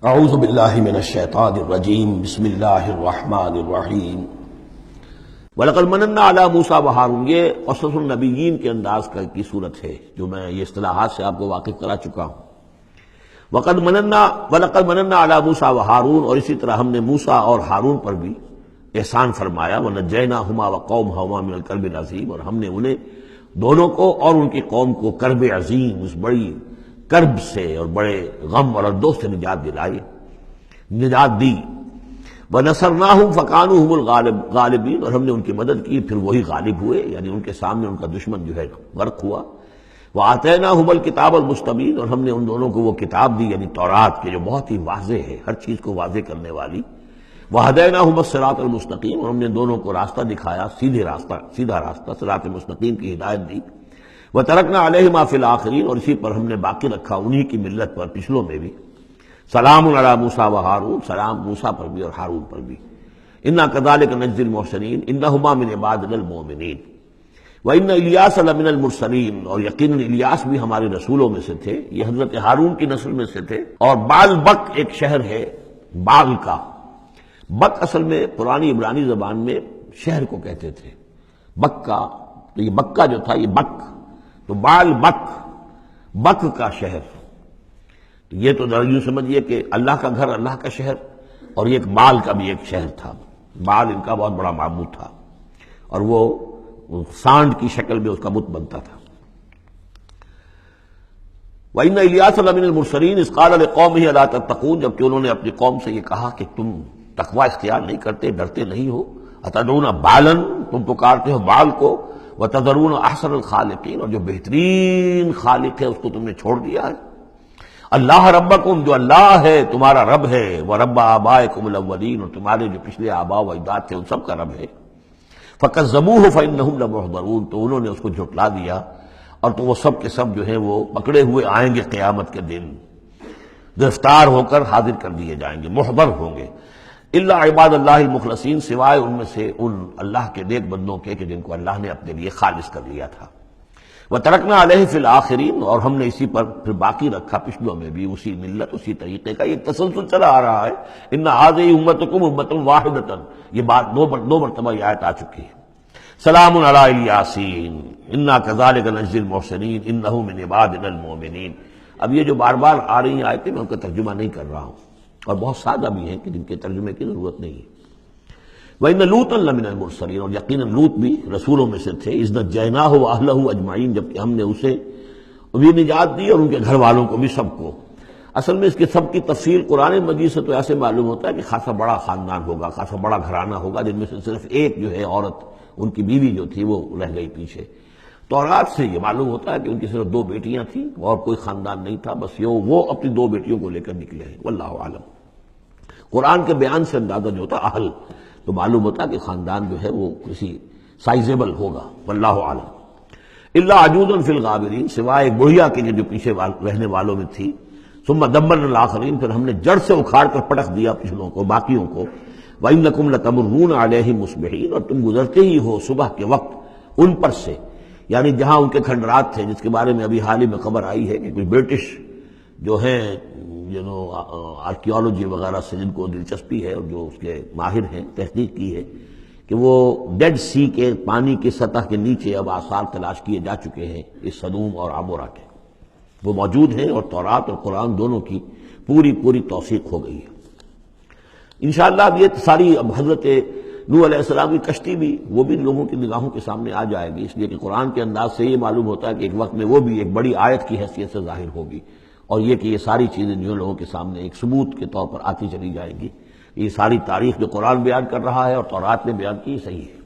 اعوذ باللہ من الشیطان الرجیم بسم اللہ الرحمن الرحیم وَلَقَدْ مَنَنَّا عَلَى مُوسَىٰ وَهَارُونَ، یہ قصص النبیین کے انداز کی صورت ہے جو میں یہ اصطلاحات سے آپ کو واقف کرا چکا ہوں۔ وَلَقَدْ مَنَنَّا عَلَى مُوسَىٰ وَهَارُونَ، اور اسی طرح ہم نے موسیٰ اور ہارون پر بھی احسان فرمایا۔ وَنَجَّيْنَاهُمَا وَقَوْمَهُمَا مِنَ الْكَرْبِ الْعَظِيمِ، اور ہم نے انہیں دونوں کو اور ان کی قوم کو کرب عظیم، اس بڑی کرب سے اور بڑے غم اور اردو سے نجات دلائی، نجات دی۔ وَنَصَرْنَاهُمْ فَكَانُوا هُمُ الْغَالِبِينَ، اور ہم نے ان کی مدد کی پھر وہی غالب ہوئے، یعنی ان کے سامنے ان کا دشمن جو ہے غرق ہوا۔ وَآتَيْنَاهُمُ الْكِتَابَ الْمُسْتَبِينَ، اور ہم نے ان دونوں کو وہ کتاب دی یعنی تورات کے جو بہت ہی واضح ہے، ہر چیز کو واضح کرنے والی۔ وَهَدَيْنَاهُمَ الصِّرَاطَ الْمُسْتَقِيمَ، اور ہم نے دونوں کو راستہ دکھایا، سیدھا راستہ صراط مستقیم کی ہدایت دی۔ وَتَرَكْنَا عَلَيْهِمَا فِي الْآخِرِينَ، اور اسی پر ہم نے باقی رکھا انہی کی ملت پر پچھلوں میں بھی۔ سلام علی موسیٰ و ہارون، سلام موسیٰ پر بھی اور ہارون پر بھی۔ انا کذالک نجزی المحسنین انہما من عبادنا المؤمنین وان الیاس لمن المرسلین، اور یقیناً الیاس بھی ہمارے رسولوں میں سے تھے، یہ حضرت ہارون کی نسل میں سے تھے۔ اور بال بک ایک شہر ہے بال کا، بک اصل میں پرانی عبرانی زبان میں شہر کو کہتے تھے، بکہ، تو یہ بکہ جو تھا یہ بک، تو بال بک، بک کا شہر۔ تو یہ تو یوں سمجھیے کہ اللہ کا گھر، اللہ کا شہر، اور یہ ایک بال کا بھی ایک شہر تھا۔ بال ان کا بہت بڑا معبود تھا اور وہ سانڈ کی شکل میں اس کا بت بنتا تھا۔ وَإِنَّ إِلْيَاسَ لَمِنَ الْمُرْسَلِينَ إِذْ قَالَ لِقَوْمِهِ أَلَا تَتَّقُونَ، جبکہ انہوں نے اپنی قوم سے یہ کہا کہ تم تقوی اختیار نہیں کرتے، ڈرتے نہیں ہو۔ أَتَدْعُونَ بَالًا، تم پکارتے ہو بال کو، وَتَذَرُونَ أَحْسَنَ الْخَالِقِينَ، اور جو بہترین خالق ہے اس کو تم نے چھوڑ دیا ہے۔ اللہ ربکم، جو اللہ ہے تمہارا رب ہے، ورب آبائکم الاولین، اور تمہارے جو پچھلے آباء و اجداد تھے ان سب کا رب ہے۔ فکذبوہ فانہم لمحضرون، تو انہوں نے اس کو جھٹلا دیا اور تو وہ سب کے سب جو ہیں وہ پکڑے ہوئے آئیں گے قیامت کے دن، گرفتار ہو کر حاضر کر دیے جائیں گے، محضر ہوں گے۔ الا عباد اللہ المخلصین، سوائے ان میں سے ان اللہ کے نیک بندوں کے کہ جن کو اللہ نے اپنے لیے خالص کر لیا تھا۔ وَتَرَكْنَا عَلَيْهِ فِي الْآخِرِينَ، اور ہم نے اسی پر پھر باقی رکھا پچھلوں میں بھی اسی ملت، اسی طریقے کا ایک تسلسل چلا آ رہا ہے۔ إِنَّ هَٰذِهِ أُمَّتُكُمْ أُمَّةٌ وَاحِدَةٌ، یہ بات دو مرتبہ یہ آیت آ چکی ہے۔ سلام علی الیاسین انا کذالک نجزی المحسنین انہ من عبادنا المؤمنین۔ اب یہ جو بار بار آ رہی ہیں آیتیں، میں ان کا ترجمہ نہیں کر رہا ہوں، اور بہت سادہ بھی ہیں کہ جن کے ترجمے کی ضرورت نہیں ہے۔ وَإِنَّ لُوطًا لَمِنَ الْمُرْسَلِينَ، اور یقیناً لوط بھی رسولوں میں سے تھے۔ إِذْ نَجَّيْنَاهُ وَأَهْلَهُ أَجْمَعِينَ، جبکہ ہم نے اسے بھی نجات دی اور ان کے گھر والوں کو بھی، سب کو۔ اصل میں اس کے سب کی تفصیل قرآن مجید سے تو ایسے معلوم ہوتا ہے کہ خاصا بڑا خاندان ہوگا، خاصا بڑا گھرانہ ہوگا، جن میں سے صرف ایک جو ہے عورت، ان کی بیوی جو تھی وہ رہ گئی پیچھے۔ تورات سے یہ معلوم ہوتا ہے کہ ان کی صرف 2 بیٹیاں تھیں اور کوئی خاندان نہیں تھا، بس وہ اپنی 2 بیٹیوں کو لے کر نکلے ہیں، واللہ عالم۔ قرآن کے بیان سے اندازہ جو ہوتا اہل، تو معلوم ہوتا کہ خاندان جو ہے وہ کسی سائزیبل ہوگا، واللہ عالم۔ الا عجوزا فی الغابرین، سوائے ایک بڑھیا کے جو پیچھے رہنے والوں میں تھی۔ ثم دمرنا الاخرین، پھر ہم نے جڑ سے اکھاڑ کر پٹک دیا پچھلوں کو، باقیوں کو۔ وانکم لتمرون علیہم مصبحین، اور تم گزرتے ہی ہو صبح کے وقت ان پر سے، یعنی جہاں ان کے کھنڈرات تھے، جس کے بارے میں ابھی حال ہی میں خبر آئی ہے کہ کچھ برٹش جو ہیں آرکیالوجی وغیرہ سے جن کو دلچسپی ہے اور جو اس کے ماہر ہیں، تحقیق کی ہے کہ وہ ڈیڈ سی کے پانی کی سطح کے نیچے اب آثار تلاش کیے جا چکے ہیں اس سدوم اور عمورہ کے، وہ موجود ہیں، اور تورات اور قرآن دونوں کی پوری توثیق ہو گئی ہے۔ انشاءاللہ اب یہ ساری اب حضرت نوح علیہ السلام کی کشتی بھی، وہ بھی لوگوں کی نگاہوں کے سامنے آ جائے گی، اس لیے کہ قرآن کے انداز سے یہ معلوم ہوتا ہے کہ ایک وقت میں وہ بھی ایک بڑی آیت کی حیثیت سے ظاہر ہوگی، اور یہ کہ یہ ساری چیزیں جو لوگوں کے سامنے ایک ثبوت کے طور پر آتی چلی جائیں گی۔ یہ ساری تاریخ جو قرآن بیان کر رہا ہے اور تورات نے بیان کی، صحیح ہے۔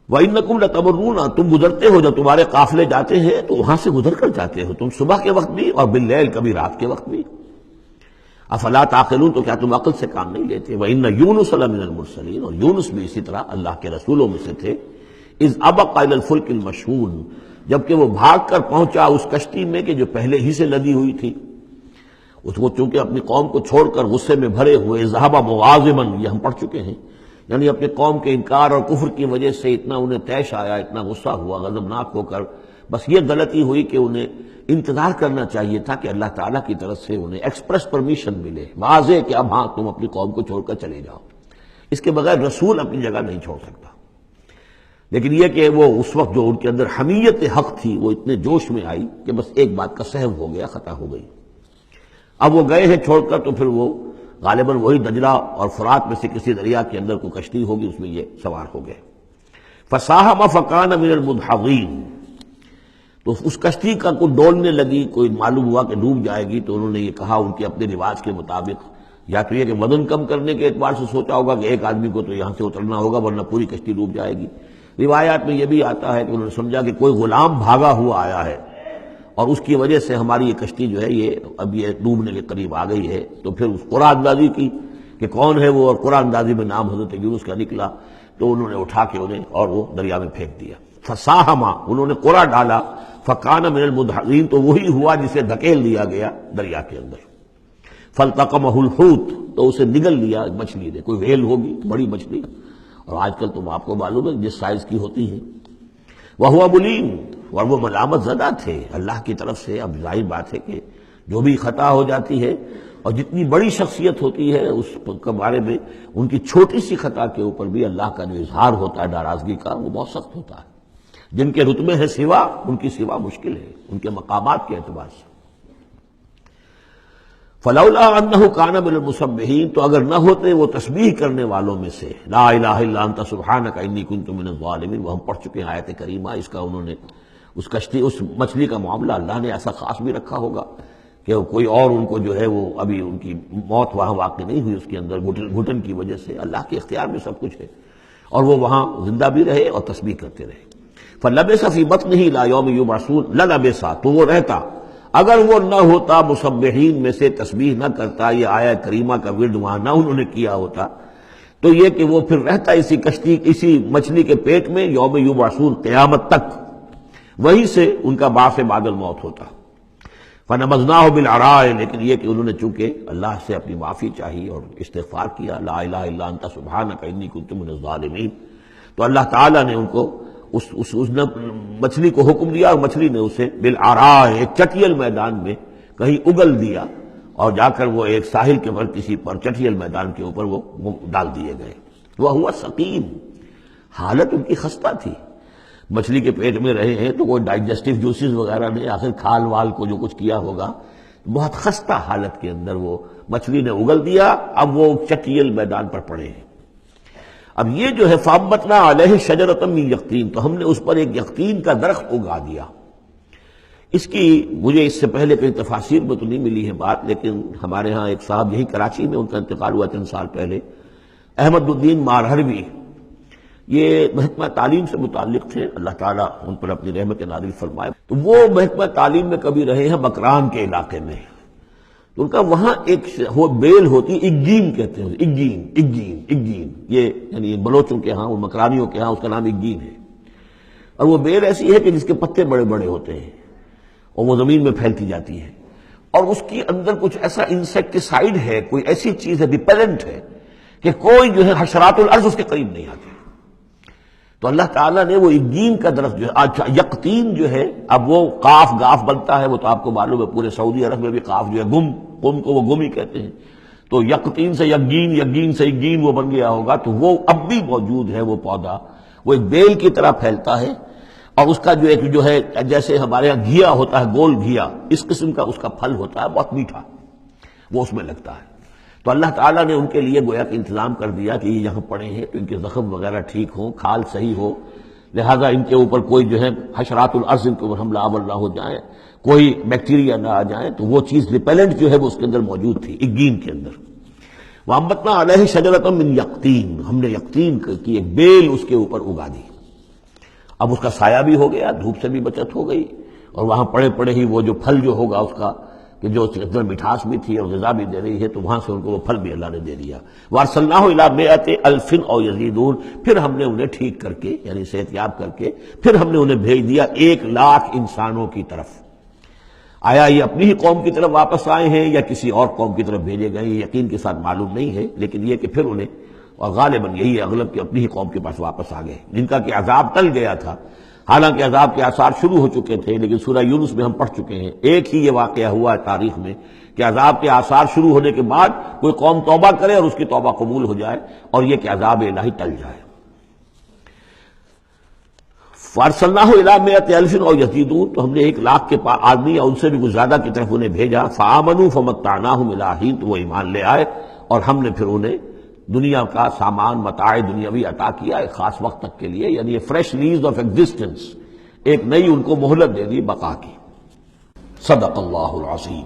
وَإِنَّكُمْ لَتَمُرُّونَ، تم گزرتے ہو، جب تمہارے قافلے جاتے ہیں تو وہاں سے گزر کر جاتے ہو، تم صبح کے وقت بھی اور باللیل، کبھی رات کے وقت بھی۔ افلا تعقلون، تو کیا تم عقل سے کام نہیں لیتے؟ وَإِنَّ يُونُسَ لَمِنَ الْمُرْسَلِينَ، اور یونس بھی اسی طرح اللہ کے رسولوں میں سے تھے۔ إِذْ أَبَقَ إِلَى الْفُلْكِ الْمَشْحُونِ، جبکہ وہ بھاگ کر پہنچا اس کشتی میں کہ جو پہلے ہی سے لدی ہوئی تھی، اس کو چونکہ اپنی قوم کو چھوڑ کر غصے میں بھرے ہوئے، ذهب مغاضبا، یہ ہم پڑھ چکے ہیں، یعنی اپنے قوم کے انکار اور کفر کی وجہ سے اتنا انہیں طیش آیا، اتنا غصہ ہوا، غضبناک ہو کر، بس یہ غلطی ہوئی کہ انہیں انتظار کرنا چاہیے تھا کہ اللہ تعالیٰ کی طرف سے انہیں ایکسپریس پرمیشن ملے واضح کہ اب ہاں تم اپنی قوم کو چھوڑ کر چلے جاؤ. اس کے بغیر رسول اپنی جگہ نہیں چھوڑ سکتا. لیکن یہ کہ وہ اس وقت جو ان کے اندر حمیت حق تھی وہ اتنے جوش میں آئی کہ بس ایک بات کا سہو ہو گیا، خطا ہو گئی. اب وہ گئے ہیں چھوڑ کر، تو پھر وہ غالباً وہی دجلہ اور فرات میں سے کسی دریا کے اندر کوئی کشتی ہوگی، اس میں یہ سوار ہو گئے. فساہم فکان من المدحضین، تو اس کشتی کا کوئی ڈولنے لگی، کوئی معلوم ہوا کہ ڈوب جائے گی، تو انہوں نے یہ کہا ان کے اپنے رواج کے مطابق، یا تو یہ کہ وزن کم کرنے کے اعتبار سے سوچا ہوگا کہ ایک آدمی کو تو یہاں سے اترنا ہوگا ورنہ پوری کشتی ڈوب جائے گی. روایات میں یہ بھی آتا ہے کہ انہوں نے سمجھا کہ کوئی غلام بھاگا ہوا آیا ہے اور اس کی وجہ سے ہماری یہ کشتی جو ہے یہ اب یہ ڈوبنے کے قریب آ گئی ہے. تو پھر اس قرآن اندازی کی کہ کون ہے وہ، اور قرآن اندازی میں نام حضرت یونس کا نکلا، تو انہوں نے اٹھا کے انہیں اور وہ دریا میں پھینک دیا. فساہما، انہوں نے قرآ ڈالا، فکان من المدحضین، تو وہی ہوا جسے دھکیل دیا گیا دریا کے اندر. فالتقمہ الحوت، تو اسے نگل لیا مچھلی نے، کوئی ویل ہوگی بڑی مچھلی، اور آج کل تو آپ کو معلوم ہے جس سائز کی ہوتی ہے. وہو ملیم، اور وہ ملامت زدہ تھے اللہ کی طرف سے. اب ظاہر بات ہے کہ جو بھی خطا ہو جاتی ہے اور جتنی بڑی شخصیت ہوتی ہے اس کے بارے میں ان کی چھوٹی سی خطا کے اوپر بھی اللہ کا جو اظہار ہوتا ہے ناراضگی کا وہ بہت سخت ہوتا ہے. جن کے رتبے ہے سوا، ان کی سوا مشکل ہے ان کے مقامات کے اعتبار سے. فلولا انہ کان من المسبحین، تو اگر نہ ہوتے وہ تسبیح کرنے والوں میں سے، لا الہ الا انت سبحانک انی کنت من الظالمین، وہ ہم پڑھ چکے ہیں آیت کریمہ. اس کا انہوں نے اس کشتی اس مچھلی کا معاملہ اللہ نے ایسا خاص بھی رکھا ہوگا کہ کوئی اور ان کو جو ہے وہ ابھی ان کی موت وہاں واقع نہیں ہوئی اس کے اندر گھٹن کی وجہ سے. اللہ کے اختیار میں سب کچھ ہے، اور وہ وہاں زندہ بھی رہے اور تسبیح کرتے رہے. فلبث فی بطنہ الی یوم یبعثون، للبث، تو وہ رہتا اگر وہ نہ ہوتا مسبحین میں سے، تسبیح نہ کرتا، یہ آیت کریمہ کا ورد وہاں نہ انہوں نے کیا ہوتا، تو یہ کہ وہ پھر رہتا اسی کشتی اسی مچھلی کے پیٹ میں یوم یبعثون، قیامت تک، وہیں سے ان کا بعث بعد الموت ہوتا. فنبذناہ بالعراء، لیکن یہ کہ انہوں نے چونکہ اللہ سے اپنی معافی چاہی اور استغفار کیا، لا الہ الا انت سبحانک انی کنت من الظالمین، تو اللہ تعالیٰ نے ان کو اس مچھلی کو حکم دیا، اور مچھلی نے اسے بالعراء، ایک چٹیل میدان میں کہیں اگل دیا، اور جا کر وہ ایک ساحل کے پر کسی پر چٹیل میدان کے اوپر وہ ڈال دیے گئے. وہو سقیم، حالت ان کی خستہ تھی. مچھلی کے پیٹ میں رہے ہیں تو کوئی ڈائجسٹو جوسز وغیرہ نے آخر کھال وال کو جو کچھ کیا ہوگا، بہت خستہ حالت کے اندر وہ مچھلی نے اگل دیا. اب وہ چٹیل میدان پر پڑے ہیں. اب یہ جو ہے فَأَنبَتْنَا عَلَيْهِ شَجَرَةً مِّن يَقْطِين، تو ہم نے اس پر ایک یقطین کا درخت اگا دیا. اس کی مجھے اس سے پہلے کئی تفاسیر میں تو نہیں ملی ہے بات، لیکن ہمارے ہاں ایک صاحب یہی کراچی میں ان کا انتقال ہوا 3 سال پہلے، احمد الدین مارہروی، یہ محکمہ تعلیم سے متعلق تھے، اللہ تعالیٰ ان پر اپنی رحمت نازل فرمائے. تو وہ محکمہ تعلیم میں کبھی رہے ہیں مکران کے علاقے میں، تو ان کا وہاں ایک بیل ہوتی، اگین کہتے ہیں، اگین، یہ یعنی بلوچوں کے ہاں اور مکرانیوں کے ہاں اس کا نام اگین ہے. اور وہ بیل ایسی ہے کہ جس کے پتے بڑے بڑے ہوتے ہیں اور وہ زمین میں پھیلتی جاتی ہے، اور اس کے اندر کچھ ایسا انسیکٹیسائیڈ ہے، کوئی ایسی چیز ہے ریپیلنٹ ہے کہ کوئی جو ہے حشرات الارض اس کے قریب نہیں آتے. تو اللہ تعالیٰ نے وہ اگین کا درخت جو ہے، یقطین جو ہے، اب وہ قاف گاف بنتا ہے، وہ تو آپ کو معلوم ہے پورے سعودی عرب میں بھی قاف جو ہے قم کو وہ گم ہی کہتے ہیں، تو یقطین سے یقین سے اگین وہ بن گیا ہوگا. تو وہ اب بھی موجود ہے، وہ پودا وہ ایک بیل کی طرح پھیلتا ہے، اور اس کا جو ہے جیسے ہمارے یہاں گھیا ہوتا ہے، گول گھیا، اس قسم کا اس کا پھل ہوتا ہے، بہت میٹھا، وہ اس میں لگتا ہے. تو اللہ تعالیٰ نے ان کے لیے گویا کہ انتظام کر دیا کہ یہ یہاں پڑے ہیں تو ان کے زخم وغیرہ ٹھیک ہوں، کھال صحیح ہو، لہذا ان کے اوپر کوئی جو ہے حشرات الارض ان کے اوپر حملہ آور نہ ہو جائیں، کوئی بیکٹیریا نہ آ جائیں. تو وہ چیز ریپیلنٹ جو ہے وہ اس کے اندر موجود تھی اگین کے اندر. وَأَنبَتْنَا عَلَيْهِ شَجَرَةً مِّن يَقْطِين، ہم نے یقطین کی ایک بیل اس کے اوپر اگا دی. اب اس کا سایہ بھی ہو گیا، دھوپ سے بھی بچت ہو گئی، اور وہاں پڑے پڑے ہی وہ جو پھل جو ہوگا اس کا کہ جو اندر مٹھاس بھی تھی اور غذا بھی دے رہی ہے، تو وہاں سے ان کو وہ پھل بھی اللہ نے دے دیا. وَأَرْسَلْنَاهُ إِلَىٰ مِائَةِ أَلْفٍ أَوْ يَزِيدُونَ، پھر ہم نے انہیں ٹھیک کر کے یعنی صحت یاب کر کے پھر ہم نے انہیں بھیج دیا 1,00,000 انسانوں کی طرف. آیا یہ اپنی ہی قوم کی طرف واپس آئے ہیں یا کسی اور قوم کی طرف بھیجے گئے، یہ یقین کے ساتھ معلوم نہیں ہے، لیکن یہ کہ پھر انہیں، اور غالباً یہی ہے اغلب کہ اپنی ہی قوم کے پاس واپس آ گئے، جن کا کہ عذاب ٹل گیا تھا. حالانکہ عذاب کے آثار شروع ہو چکے تھے، لیکن سورہ یونس میں ہم پڑھ چکے ہیں ایک ہی یہ واقعہ ہوا ہے تاریخ میں کہ عذاب کے آثار شروع ہونے کے بعد کوئی قوم توبہ کرے اور اس کی توبہ قبول ہو جائے، اور یہ کہ عذاب الہی ٹل جائے۔ فارسلناہ الی مئۃ الف او یزیدون، تو ہم نے 1,00,000 کے آدمی یا ان سے بھی کچھ زیادہ کی طرف انہیں بھیجا، فآمنوا فمتعناہم الی حین، تو وہ ایمان لے آئے اور ہم نے پھر انہیں دنیا کا سامان متاع دنیاوی عطا کیا ایک خاص وقت تک کے لیے، یعنی فریش لیز آف ایگزسٹنس، ایک نئی ان کو مہلت دے دی بقا کی۔ صدق اللہ العظیم۔